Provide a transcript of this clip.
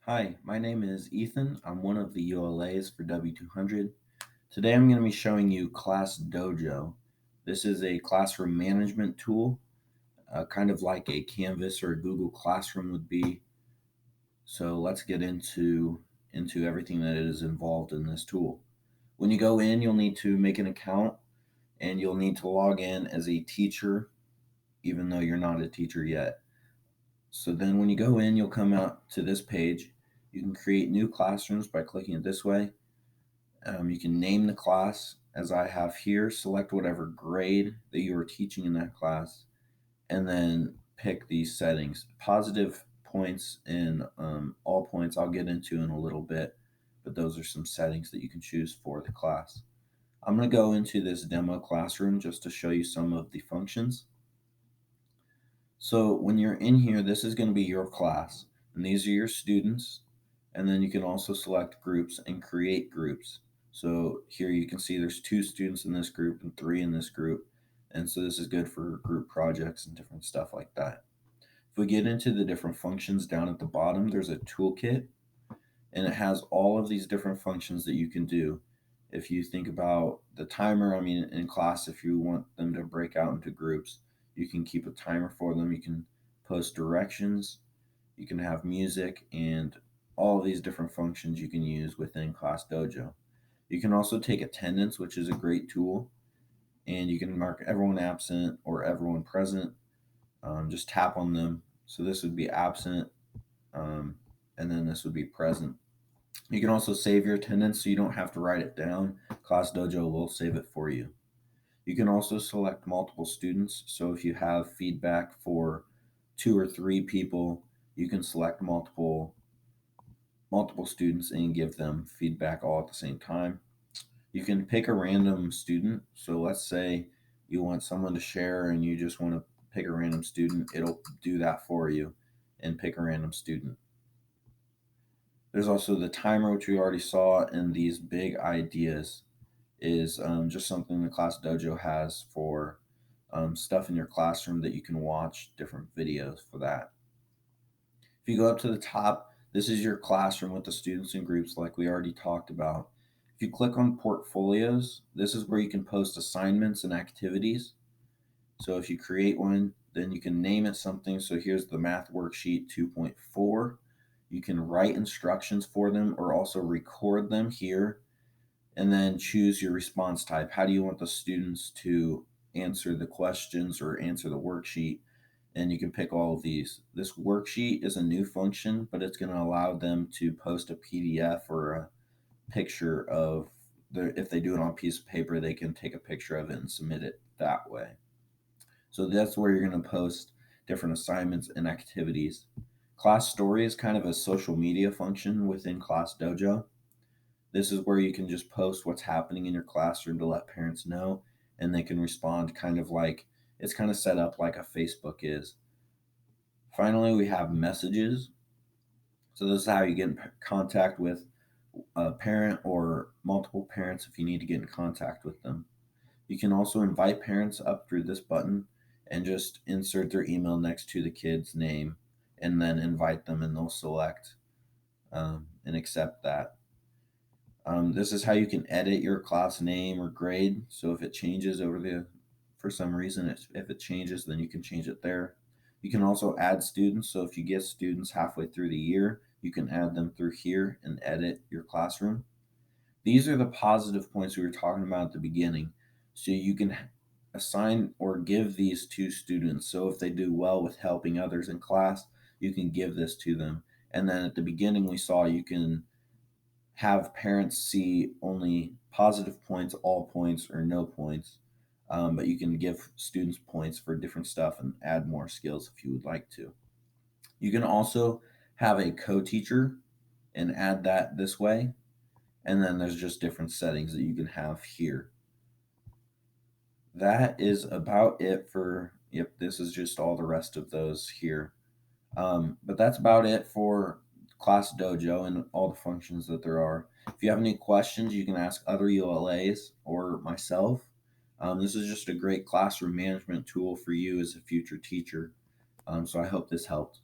Hi, my name is Ethan. I'm one of the ULAs for W200. Today I'm going to be showing you Class Dojo. This is a classroom management tool, kind of like a Canvas or a Google Classroom would be. So let's get into everything that is involved in this tool. When you go in, you'll need to make an account and you'll need to log in as a teacher, even though you're not a teacher yet. So then when you go in, you'll come out to this page. You can create new classrooms by clicking it this way. You can name the class as I have here, select whatever grade that you are teaching in that class, and then pick these settings. Positive points and all points I'll get into in a little bit, but those are some settings that you can choose for the class. I'm going to go into this demo classroom just to show you some of the functions. So when you're in here, this is going to be your class, and these are your students, and then you can also select groups and create groups. So here you can see there's 2 students in this group and 3 in this group, and so this is good for group projects and different stuff like that. If we get into the different functions down at the bottom, there's a toolkit, and it has all of these different functions that you can do. If you think about the timer, in class, if you want them to break out into groups, you can keep a timer for them. You can post directions, you can have music, and all of these different functions you can use within Class Dojo. You can also take attendance, which is a great tool, and you can mark everyone absent or everyone present. Just tap on them. So this would be absent, um, and then this would be present. You can also save your attendance so you don't have to write it down. Class Dojo will save it for you. You can also select multiple students. So if you have feedback for 2 or 3 people, you can select multiple students and give them feedback all at the same time. You can pick a random student. So let's say you want someone to share and you just want to pick a random student, it'll do that for you and pick a random student. There's also the timer, which we already saw, and these big ideas is just something the Class Dojo has for stuff in your classroom that you can watch different videos for that. If you go up to the top, this is your classroom with the students and groups like we already talked about. If you click on portfolios, this is where you can post assignments and activities. So if you create one, then you can name it something. So here's the math worksheet 2.4. You can write instructions for them or also record them here and then choose your response type. How do you want the students to answer the questions or answer the worksheet? And you can pick all of these. This worksheet is a new function, but it's going to allow them to post a PDF or a picture of if they do it on a piece of paper, they can take a picture of it and submit it that way. So that's where you're going to post different assignments and activities. Class Story is kind of a social media function within Class Dojo. This is where you can just post what's happening in your classroom to let parents know, and they can respond kind of like it's kind of set up like a Facebook is. Finally, we have messages. So this is how you get in contact with a parent or multiple parents if you need to get in contact with them. You can also invite parents up through this button and just insert their email next to the kid's name and then invite them, and they'll select and accept that. This is how you can edit your class name or grade. So if it changes for some reason, if it changes, then you can change it there. You can also add students. So if you get students halfway through the year, you can add them through here and edit your classroom. These are the positive points we were talking about at the beginning. So you can assign or give these to students. So if they do well with helping others in class, you can give this to them. And then at the beginning, we saw you can have parents see only positive points, all points, or no points. But you can give students points for different stuff and add more skills if you would like to. You can also have a co-teacher and add that this way. And then there's just different settings that you can have here. That is about it this is just all the rest of those here. But that's about it for Class Dojo and all the functions that there are. If you have any questions, you can ask other ULAs or myself. This is just a great classroom management tool for you as a future teacher. So I hope this helped.